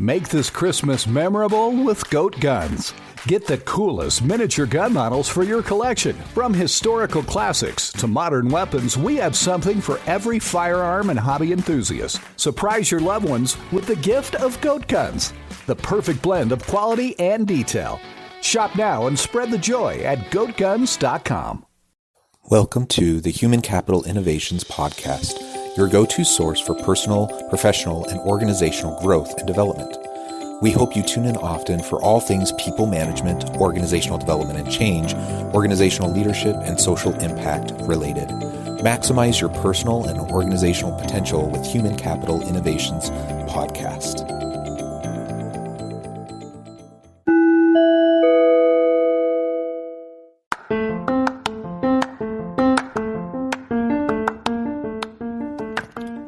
Make this Christmas memorable with Goat Guns. Get the coolest miniature gun models for your collection. From historical classics to modern weapons, we have something for every firearm and hobby enthusiast. Surprise your loved ones with the gift of Goat Guns, the perfect blend of quality and detail. Shop now and spread the joy at goatguns.com. Welcome to the Human Capital Innovations Podcast, your go-to source for personal, professional, and organizational growth and development. We hope you tune in often for all things people management, organizational development and change, organizational leadership, and social impact related. Maximize your personal and organizational potential with Human Capital Innovations Podcast.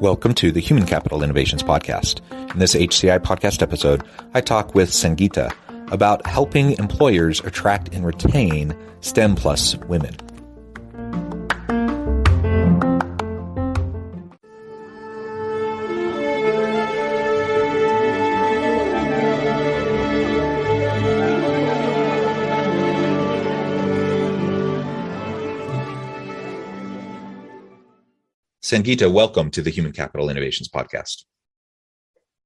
Welcome to the Human Capital Innovations Podcast. In this HCI podcast episode, I talk with Sangeeta about helping employers attract and retain STEM plus women. Sangeeta, welcome to the Human Capital Innovations Podcast.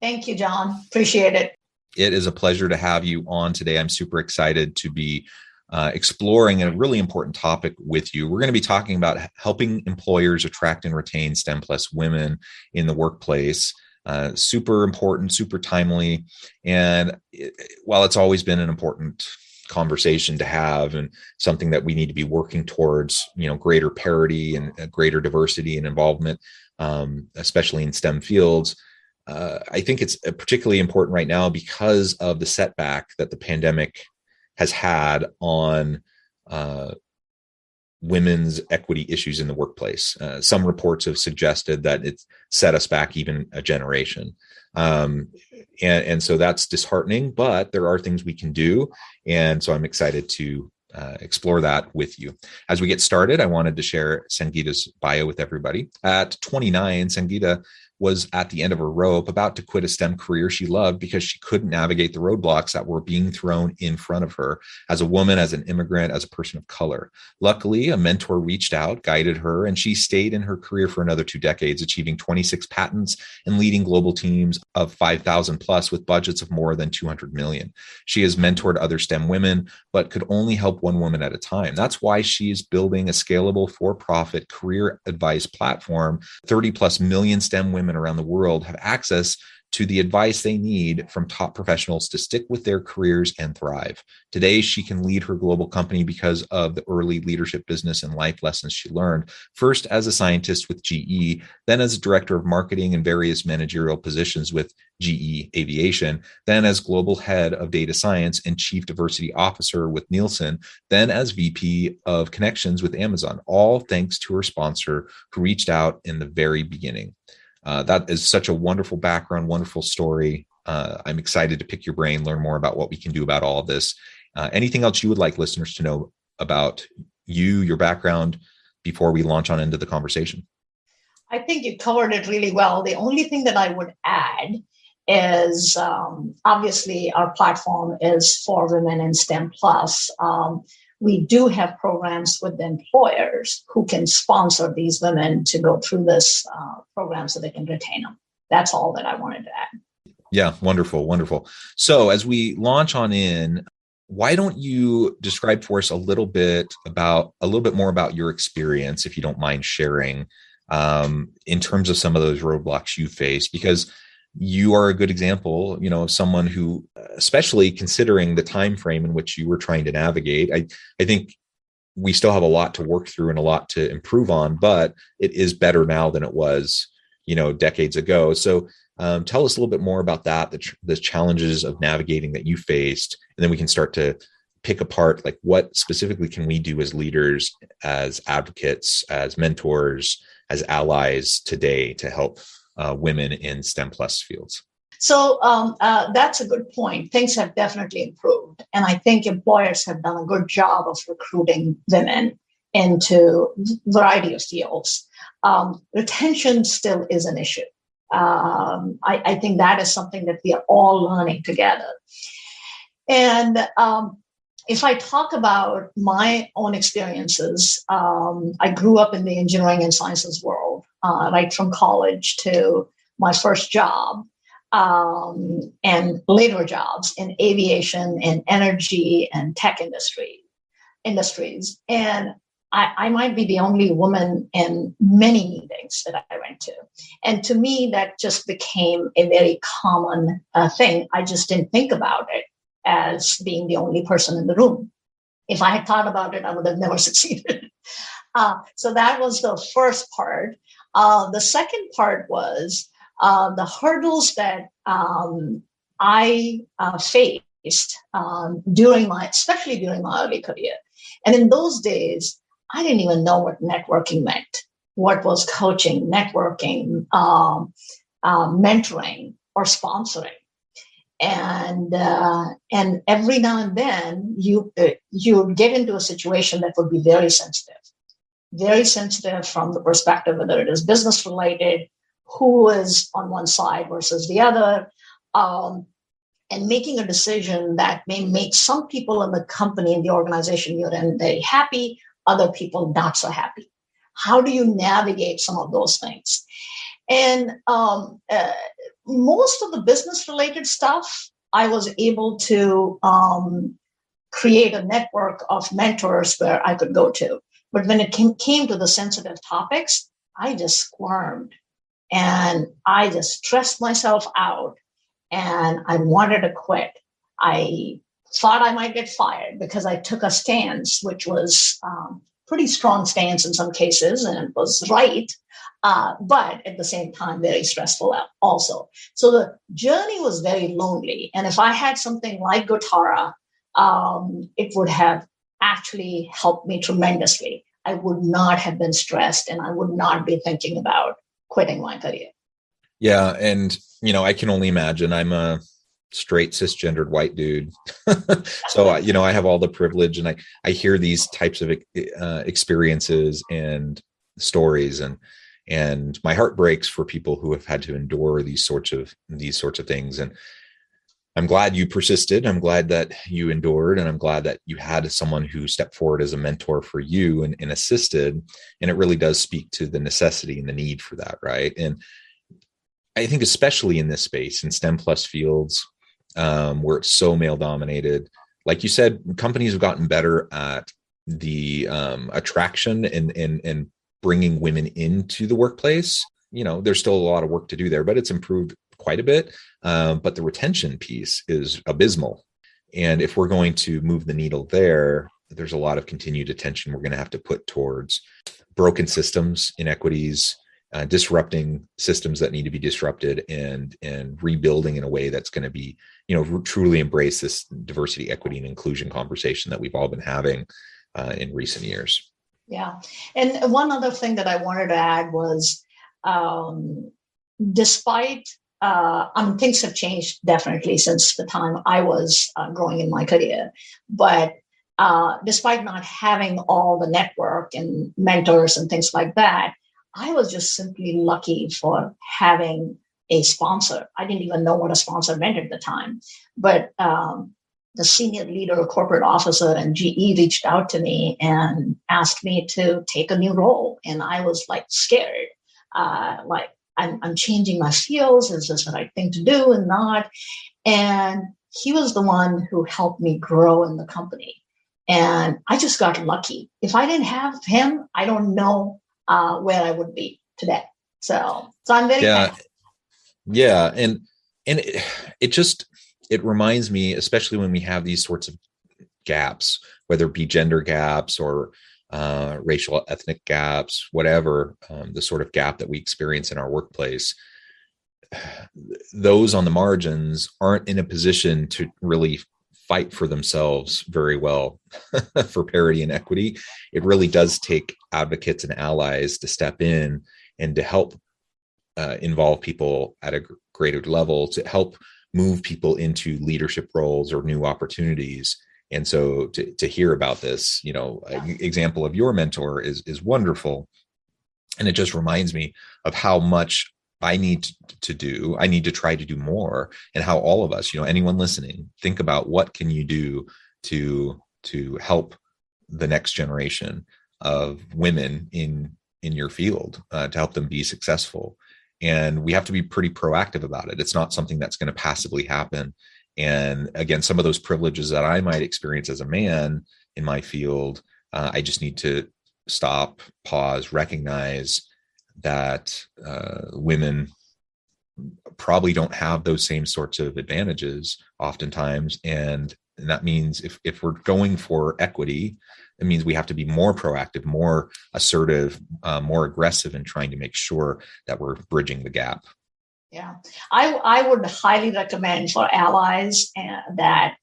Thank you, John. Appreciate it. It is a pleasure to have you on today. I'm super excited to be exploring a really important topic with you. We're going to be talking about helping employers attract and retain STEM plus women in the workplace. Super important, super timely. And while it's always been an important conversation to have and something that we need to be working towards, greater parity and greater diversity and involvement, especially in STEM fields. I think it's particularly important right now because of the setback that the pandemic has had on women's equity issues in the workplace. Some reports have suggested that it's set us back even a generation. And so that's disheartening, but there are things we can do. And so I'm excited to explore that with you. As we get started, I wanted to share Sangeeta's bio with everybody. At 29, Sangeeta was at the end of her rope, about to quit a STEM career she loved because she couldn't navigate the roadblocks that were being thrown in front of her as a woman, as an immigrant, as a person of color. Luckily, a mentor reached out, guided her, and she stayed in her career for another 2 decades, achieving 26 patents and leading global teams of 5,000 plus with budgets of more than 200 million. She has mentored other STEM women, but could only help one woman at a time. That's why she's building a scalable for-profit career advice platform. 30 plus million STEM women around the world have access to the advice they need from top professionals to stick with their careers and thrive. Today, she can lead her global company because of the early leadership, business, and life lessons she learned, first as a scientist with GE, then as a director of marketing and various managerial positions with GE Aviation, then as global head of data science and chief diversity officer with Nielsen, then as VP of connections with Amazon, all thanks to her sponsor who reached out in the very beginning. That is such a wonderful background, wonderful story. I'm excited to pick your brain, learn more about what we can do about all of this. Anything else you would like listeners to know about you, your background, before we launch on into the conversation? I think you covered it really well. The only thing that I would add is obviously our platform is for women in STEM plus. We do have programs with the employers who can sponsor these women to go through this program so they can retain them. That's all that I wanted to add. Yeah, wonderful, wonderful. So as we launch on in, why don't you describe for us a little bit more about your experience, if you don't mind sharing, in terms of some of those roadblocks you face, because you are a good example, of someone who, especially considering the time frame in which you were trying to navigate. I think we still have a lot to work through and a lot to improve on, but it is better now than it was, decades ago. So tell us a little bit more about that, the challenges of navigating that you faced, and then we can start to pick apart, like, what specifically can we do as leaders, as advocates, as mentors, as allies today to help women in STEM plus fields? So that's a good point. Things have definitely improved. And I think employers have done a good job of recruiting women into a variety of fields. Retention still is an issue. I think that is something that we are all learning together. And if I talk about my own experiences, I grew up in the engineering and sciences world, right from college to my first job, and later jobs in aviation and energy and tech industries. And I might be the only woman in many meetings that I went to. And to me, that just became a very common thing. I just didn't think about it as being the only person in the room. If I had thought about it, I would have never succeeded. So that was the first part. The second part was the hurdles that I faced especially during my early career. And in those days, I didn't even know what networking meant, what was coaching, networking, mentoring, or sponsoring. And every now and then you get into a situation that would be very sensitive from the perspective whether it is business related, who is on one side versus the other, and making a decision that may make some people in the company, in the organization you're in, very happy, other people not so happy. How do you navigate some of those things? And most of the business related stuff, I was able to create a network of mentors where I could go to. But when it came to the sensitive topics, I just squirmed and I just stressed myself out and I wanted to quit. I thought I might get fired because I took a stance, which was pretty strong stance in some cases, and it was right. But at the same time, very stressful also. So the journey was very lonely. And if I had something like Gotara, it would have actually helped me tremendously. I would not have been stressed and I would not be thinking about quitting my career. Yeah. And, I can only imagine. I'm a straight cisgendered white dude. So, I have all the privilege and I hear these types of experiences and stories and my heart breaks for people who have had to endure these sorts of things. And I'm glad you persisted. I'm glad that you endured, and I'm glad that you had someone who stepped forward as a mentor for you and assisted. And it really does speak to the necessity and the need for that, right? And I think especially in this space, in STEM plus fields, where it's so male dominated, like you said, companies have gotten better at the attraction and bringing women into the workplace. There's still a lot of work to do there, but it's improved quite a bit. But the retention piece is abysmal. And if we're going to move the needle there, there's a lot of continued attention we're going to have to put towards broken systems, inequities, disrupting systems that need to be disrupted, and rebuilding in a way that's going to be, truly embrace this diversity, equity, and inclusion conversation that we've all been having in recent years. Yeah. And one other thing that I wanted to add was, despite, things have changed definitely since the time I was growing in my career, but despite not having all the network and mentors and things like that, I was just simply lucky for having a sponsor. I didn't even know what a sponsor meant at the time, but the senior leader, corporate officer, and GE reached out to me and asked me to take a new role. And I was scared, I'm changing my fields. Is this the right thing to do and not? And he was the one who helped me grow in the company. And I just got lucky. If I didn't have him, I don't know where I would be today. So I'm very thankful. Yeah. And it reminds me, especially when we have these sorts of gaps, whether it be gender gaps or racial, ethnic gaps, whatever, the sort of gap that we experience in our workplace, those on the margins aren't in a position to really fight for themselves very well for parity and equity. It really does take advocates and allies to step in and to help involve people at a greater level, to help move people into leadership roles or new opportunities. And so to hear about this, example of your mentor is wonderful. And it just reminds me of how much I need to do. I need to try to do more, and how all of us, anyone listening, think about what can you do to help the next generation of women in your field, to help them be successful. And we have to be pretty proactive about it. It's not something that's going to passively happen. And again, some of those privileges that I might experience as a man in my field, I just need to stop, pause, recognize that women probably don't have those same sorts of advantages oftentimes. And that means if we're going for equity, it means we have to be more proactive, more assertive, more aggressive in trying to make sure that we're bridging the gap. Yeah, I would highly recommend for allies that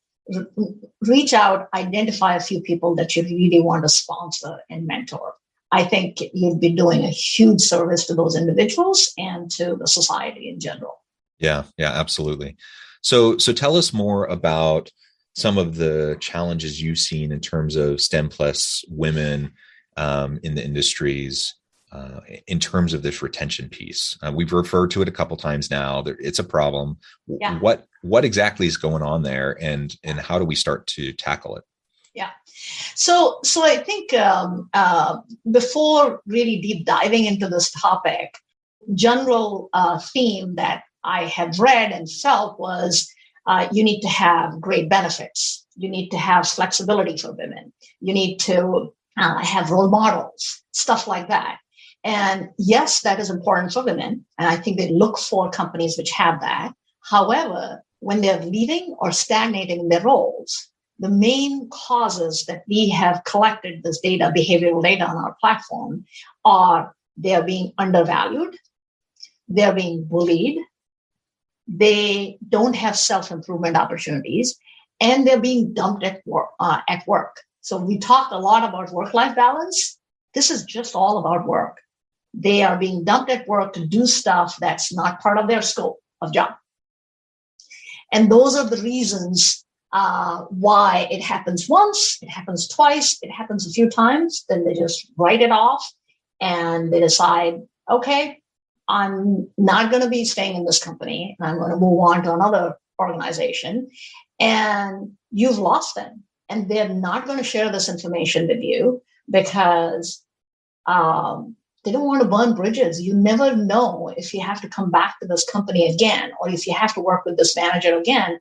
reach out, identify a few people that you really want to sponsor and mentor. I think you'd be doing a huge service to those individuals and to the society in general. Yeah, absolutely. So tell us more about some of the challenges you've seen in terms of STEM plus women in the industries, in terms of this retention piece. We've referred to it a couple times now. It's a problem. Yeah. What exactly is going on there, and how do we start to tackle it? Yeah. So I think before really deep diving into this topic, general theme that I have read and felt was you need to have great benefits. You need to have flexibility for women. You need to have role models, stuff like that. And yes, that is important for women. And I think they look for companies which have that. However, when they're leaving or stagnating in their roles, the main causes that we have collected this data, behavioral data on our platform, are they're being undervalued, they're being bullied, they don't have self-improvement opportunities, and they're being dumped at work. So we talk a lot about work-life balance. This is just all about work. They are being dumped at work to do stuff that's not part of their scope of job. And those are the reasons why it happens once, it happens twice, it happens a few times, then they just write it off and they decide, okay, I'm not going to be staying in this company and I'm going to move on to another organization. And you've lost them. And they're not going to share this information with you because they don't want to burn bridges. You never know if you have to come back to this company again, or if you have to work with this manager again.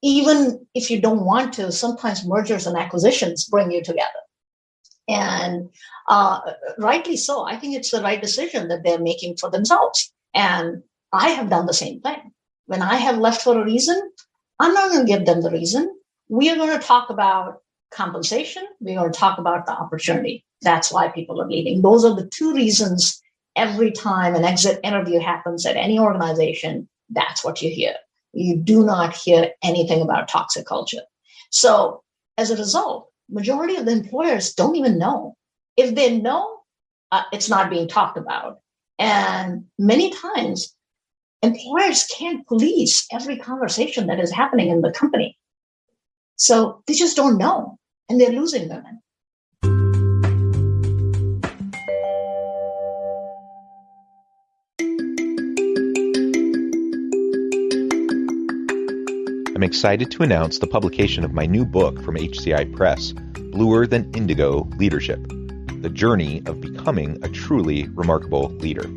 Even if you don't want to, sometimes mergers and acquisitions bring you together. And rightly so. I think it's the right decision that they're making for themselves. And I have done the same thing. When I have left for a reason, I'm not going to give them the reason. We are going to talk about compensation. We're going to talk about the opportunity. That's why people are leaving. Those are the two reasons every time an exit interview happens at any organization. That's what you hear. You do not hear anything about toxic culture. So as a result, majority of the employers don't even know. If they know, it's not being talked about. And many times, employers can't police every conversation that is happening in the company. So they just don't know, and they're losing women. I'm excited to announce the publication of my new book from HCI Press, Bluer Than Indigo Leadership: The Journey of Becoming a Truly Remarkable Leader.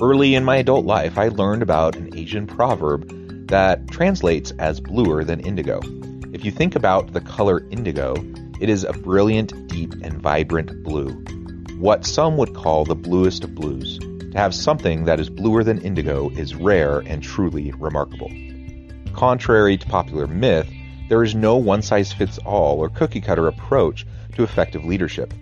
Early in my adult life, I learned about an Asian proverb that translates as bluer than indigo. If you think about the color indigo, it is a brilliant, deep, and vibrant blue, what some would call the bluest of blues. To have something that is bluer than indigo is rare and truly remarkable. Contrary to popular myth, there is no one-size-fits-all or cookie-cutter approach to effective leadership.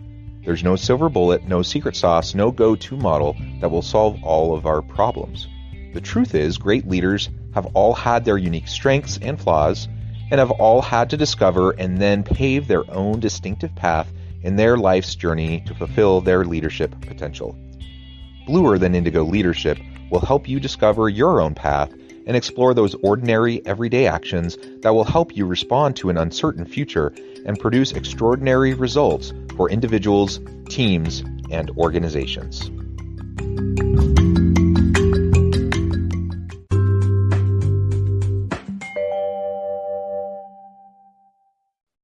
There's no silver bullet, no secret sauce, no go-to model that will solve all of our problems. The truth is, great leaders have all had their unique strengths and flaws, and have all had to discover and then pave their own distinctive path in their life's journey to fulfill their leadership potential. Bluer Than Indigo Leadership will help you discover your own path and explore those ordinary, everyday actions that will help you respond to an uncertain future and produce extraordinary results for individuals, teams, and organizations.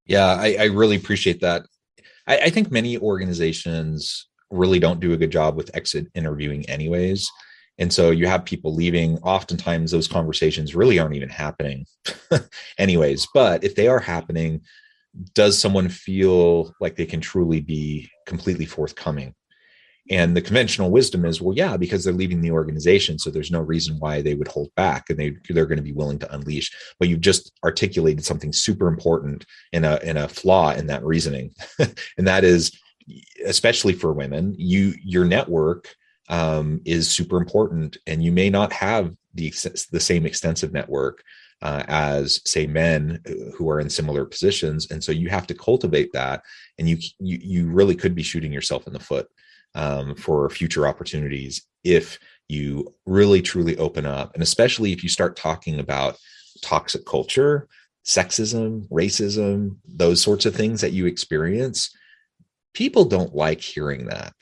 Yeah, I really appreciate that. I think many organizations really don't do a good job with exit interviewing anyways. And so you have people leaving. Oftentimes those conversations really aren't even happening anyways. But if they are happening, does someone feel like they can truly be completely forthcoming? And the conventional wisdom is, well, yeah, because they're leaving the organization. So there's no reason why they would hold back, and they're going to be willing to unleash. But you've just articulated something super important in a flaw in that reasoning. And that is, especially for women, your network is super important, and you may not have the same extensive network as, say, men who are in similar positions. And so you have to cultivate that, and you really could be shooting yourself in the foot for future opportunities if you really truly open up. And especially if you start talking about toxic culture, sexism, racism, those sorts of things that you experience, people don't like hearing that.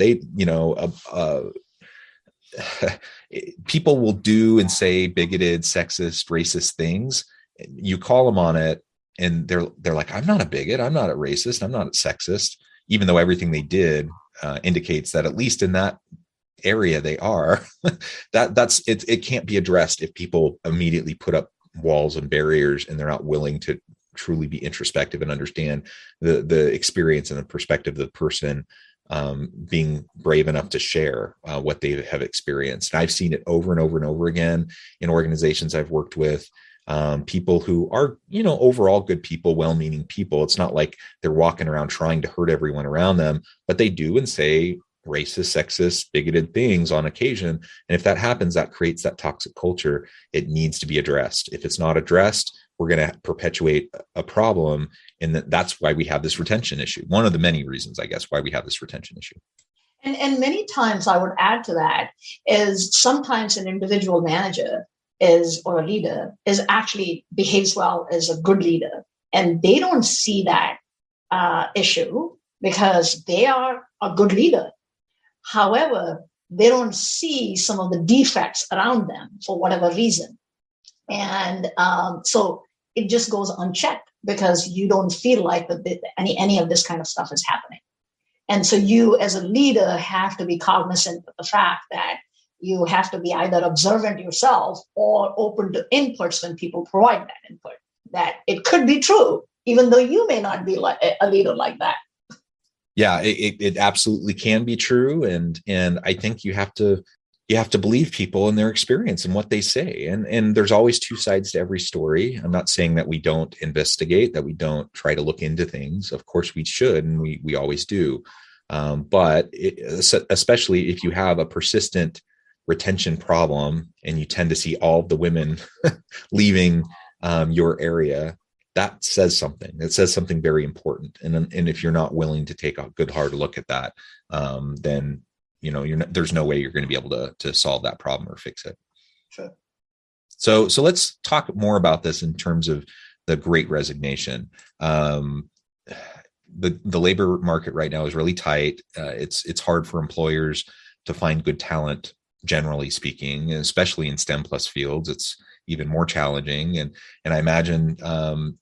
People will do and say bigoted, sexist, racist things. You call them on it, and they're like, I'm not a bigot, I'm not a racist, I'm not a sexist, even though everything they did indicates that at least in that area they are. That's it. It can't be addressed if people immediately put up walls and barriers, and they're not willing to truly be introspective and understand the experience and the perspective of the person being brave enough to share what they have experienced. And I've seen it over and over and over again in organizations I've worked with. People who are, overall good people, well-meaning people. It's not like they're walking around trying to hurt everyone around them, but they do and say racist, sexist, bigoted things on occasion. And if that happens, that creates that toxic culture. It needs to be addressed. If it's not addressed, we're going to perpetuate a problem. And that's why we have this retention issue. One of the many reasons, I guess, why we have this retention issue. And many times I would add to that is sometimes an individual manager or a leader actually behaves well as a good leader, and they don't see that issue because they are a good leader. However, they don't see some of the defects around them for whatever reason, and so it just goes unchecked because you don't feel like any of this kind of stuff is happening. And so you as a leader have to be cognizant of the fact that you have to be either observant yourself or open to inputs when people provide that input, that it could be true, even though you may not be like a leader like that. Yeah, it absolutely can be true. And I think you have to believe people and their experience and what they say. And there's always two sides to every story. I'm not saying that we don't investigate, that we don't try to look into things. Of course we should, and we always do. But especially if you have a persistent retention problem and you tend to see all of the women leaving your area, that says something. It says something very important. And if you're not willing to take a good hard look at that, then there's no way you're going to be able to solve that problem or fix it. Sure. So let's talk more about this in terms of the Great Resignation. The labor market right now is really tight. It's hard for employers to find good talent, generally speaking, especially in STEM plus fields. It's even more challenging. And I imagine,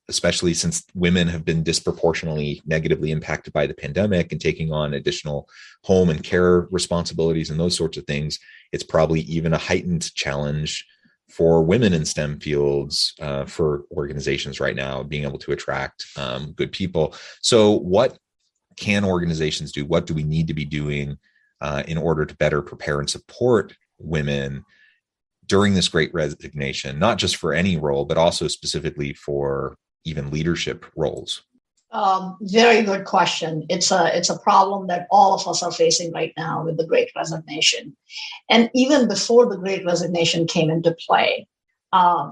especially since women have been disproportionately negatively impacted by the pandemic and taking on additional home and care responsibilities and those sorts of things, it's probably even a heightened challenge for women in STEM fields for organizations right now, being able to attract good people. So what can organizations do? What do we need to be doing in order to better prepare and support women during this Great Resignation, not just for any role, but also specifically for even leadership roles? Very good question. It's a problem that all of us are facing right now with the Great Resignation. And even before the Great Resignation came into play,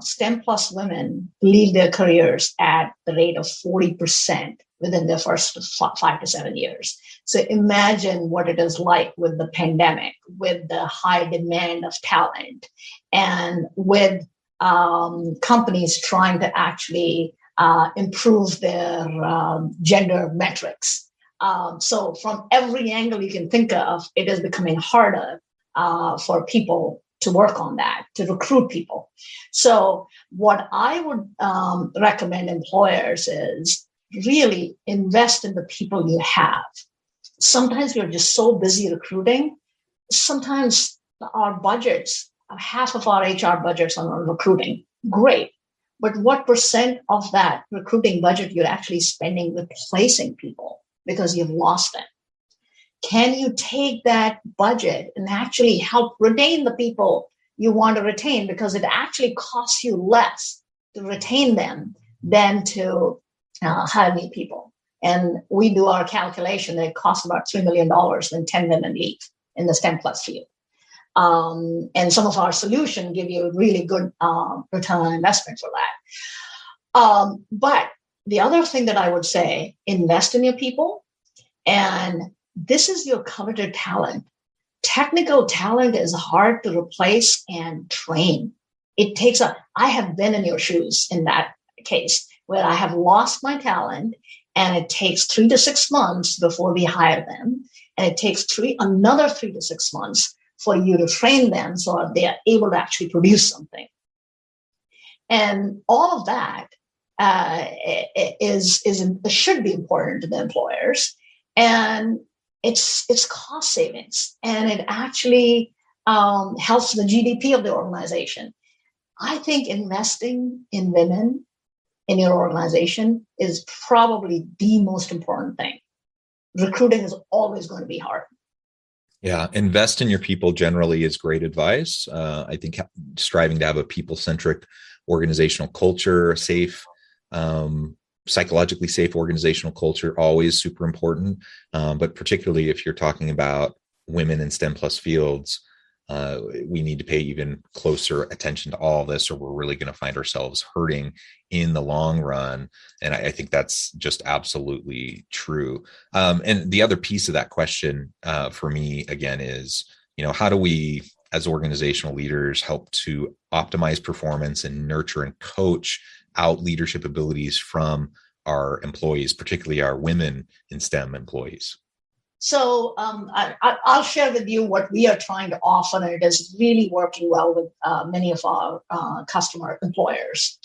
STEM plus women leave their careers at the rate of 40% within their first 5 to 7 years. So imagine what it is like with the pandemic, with the high demand of talent, and with companies trying to actually improve their gender metrics. So from every angle you can think of, it is becoming harder for people to work on that, to recruit people. So what I would recommend employers is really invest in the people you have. Sometimes you're just so busy recruiting. Sometimes our budgets, half of our HR budgets are on recruiting. Great. But what percent of that recruiting budget you're actually spending replacing people because you've lost them? Can you take that budget and actually help retain the people you want to retain? Because it actually costs you less to retain them than to hire new people. And we do our calculation that it costs about $3 million when 10 women leave in the STEM plus field. And some of our solutions give you a really good return on investment for that. But the other thing that I would say, invest in your people. And this is your coveted talent. Technical talent is hard to replace and train. It takes I have been in your shoes in that case where I have lost my talent and it takes 3 to 6 months before we hire them. And it takes another 3 to 6 months for you to train them so they are able to actually produce something. And all of that should be important to the employers. And it's cost savings, and it actually helps the GDP of the organization. I think investing in women in your organization is probably the most important thing. Recruiting is always going to be hard. Yeah, invest in your people generally is great advice. I think striving to have a people-centric organizational culture, safe, psychologically safe organizational culture, always super important. But particularly if you're talking about women in STEM plus fields, we need to pay even closer attention to all of this, or we're really going to find ourselves hurting in the long run. And I think that's just absolutely true. And the other piece of that question for me, again, is, how do we, as organizational leaders, help to optimize performance and nurture and coach out leadership abilities from our employees, particularly our women in STEM employees? So I'll share with you what we are trying to offer, and it is really working well with many of our customer employers.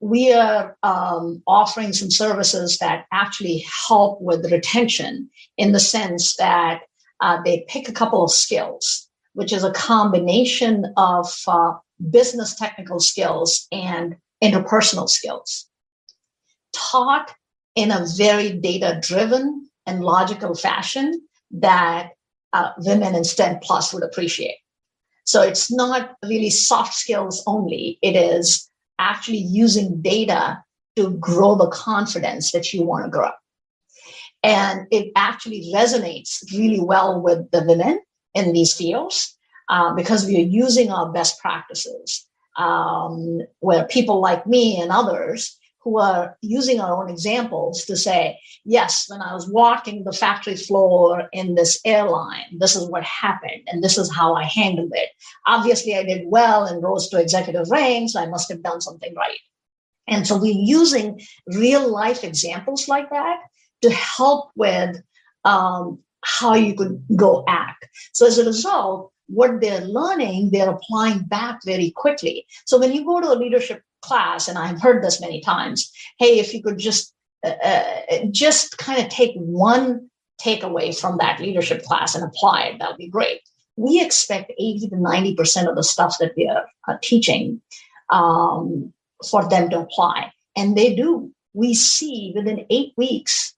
We are offering some services that actually help with retention, in the sense that they pick a couple of skills, which is a combination of business technical skills and interpersonal skills, taught in a very data-driven and logical fashion that women in STEM Plus would appreciate. So it's not really soft skills only. It is actually using data to grow the confidence that you want to grow. And it actually resonates really well with the women in these fields because we are using our best practices, where people like me and others who are using our own examples to say, yes, when I was walking the factory floor in this airline, this is what happened, and this is how I handled it. Obviously, I did well and rose to executive rank, so I must have done something right. And so we're using real life examples like that to help with how you could go act. So as a result, what they're learning, they're applying back very quickly. So when you go to a leadership class, and I've heard this many times, hey, if you could just kind of take one takeaway from that leadership class and apply it, that would be great. We expect 80 to 90% of the stuff that we are teaching for them to apply. And they do. We see within 8 weeks,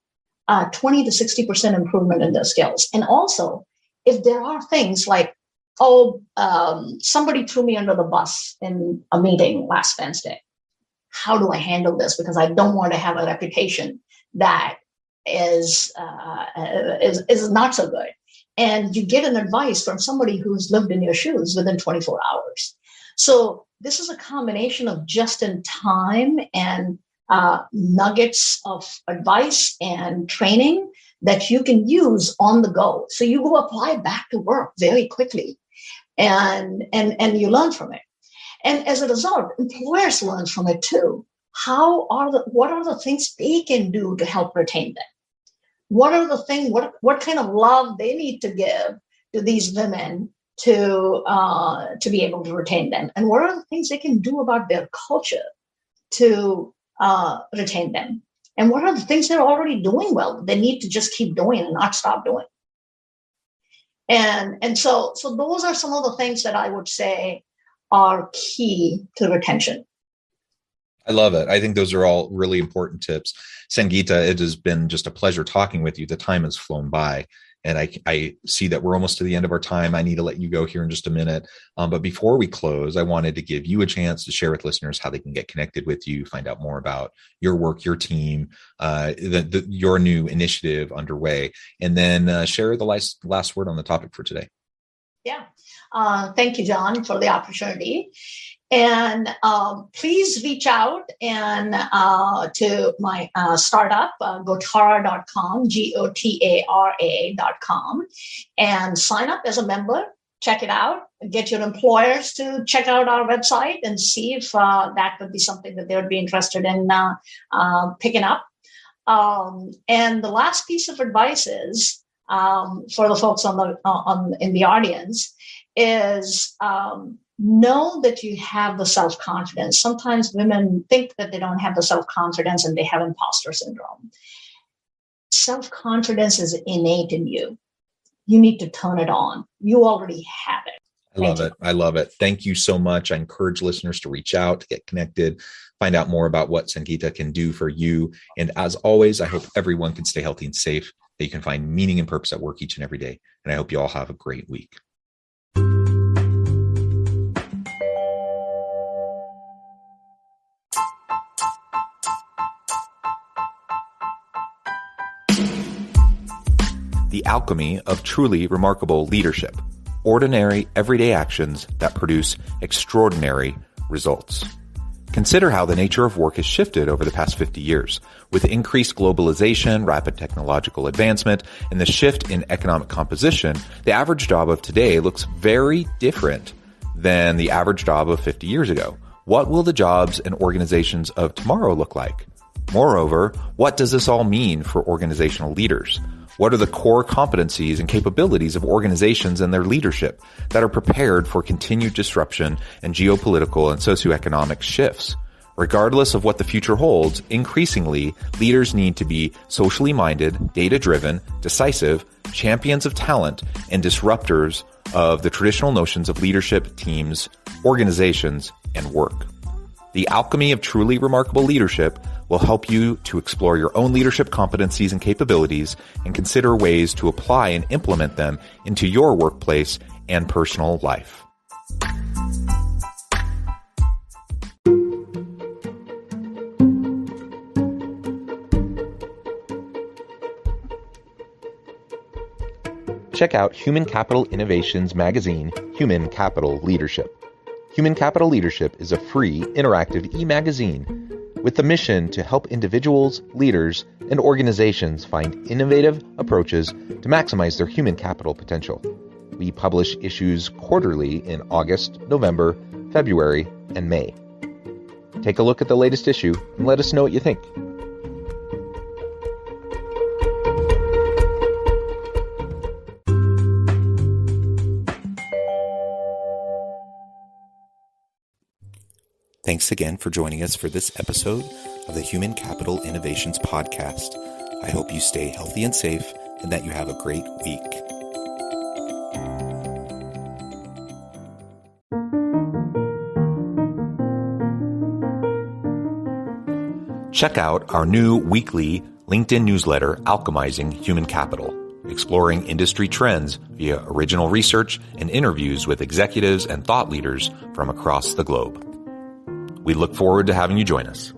20 to 60% improvement in their skills. And also, if there are things like, somebody threw me under the bus in a meeting last Wednesday. How do I handle this? Because I don't want to have a reputation that is not so good. And you get an advice from somebody who's lived in your shoes within 24 hours. So this is a combination of just in time and nuggets of advice and training that you can use on the go. So you go apply back to work very quickly. And you learn from it. And as a result, employers learn from it too. What are the things they can do to help retain them? What are the things, what kind of love they need to give to these women to be able to retain them? And what are the things they can do about their culture to retain them? And what are the things they're already doing well? They need to just keep doing and not stop doing. And so those are some of the things that I would say are key to retention. I love it. I think those are all really important tips. Sangeeta, it has been just a pleasure talking with you. The time has flown by, and I see that we're almost to the end of our time. I need to let you go here in just a minute. But before we close, I wanted to give you a chance to share with listeners how they can get connected with you, find out more about your work, your team, your new initiative underway, and then share the last word on the topic for today. Yeah. Thank you, John, for the opportunity. And please reach out and to my startup, gotara.com, GOTARA.com, and sign up as a member. Check it out. Get your employers to check out our website and see if that would be something that they would be interested in picking up. And the last piece of advice is for the folks in the audience is know that you have the self-confidence. Sometimes women think that they don't have the self-confidence and they have imposter syndrome. Self-confidence is innate in you. You need to turn it on. You already have it. I love it. Thank you so much. I encourage listeners to reach out, to get connected, find out more about what Sangeeta can do for you. And as always, I hope everyone can stay healthy and safe, that you can find meaning and purpose at work each and every day. And I hope you all have a great week. The alchemy of truly remarkable leadership. Ordinary, everyday actions that produce extraordinary results. Consider how the nature of work has shifted over the past 50 years. With increased globalization, rapid technological advancement, and the shift in economic composition, the average job of today looks very different than the average job of 50 years ago. What will the jobs and organizations of tomorrow look like? Moreover, what does this all mean for organizational leaders? What are the core competencies and capabilities of organizations and their leadership that are prepared for continued disruption and geopolitical and socioeconomic shifts? Regardless of what the future holds, increasingly, leaders need to be socially minded, data-driven, decisive, champions of talent, and disruptors of the traditional notions of leadership, teams, organizations, and work. The alchemy of truly remarkable leadership will help you to explore your own leadership competencies and capabilities and consider ways to apply and implement them into your workplace and personal life. Check out Human Capital Innovations magazine, Human Capital Leadership. Human Capital Leadership is a free, interactive e-magazine with the mission to help individuals, leaders, and organizations find innovative approaches to maximize their human capital potential. We publish issues quarterly in August, November, February, and May. Take a look at the latest issue and let us know what you think. Thanks again for joining us for this episode of the Human Capital Innovations Podcast. I hope you stay healthy and safe and that you have a great week. Check out our new weekly LinkedIn newsletter, Alchemizing Human Capital, exploring industry trends via original research and interviews with executives and thought leaders from across the globe. We look forward to having you join us.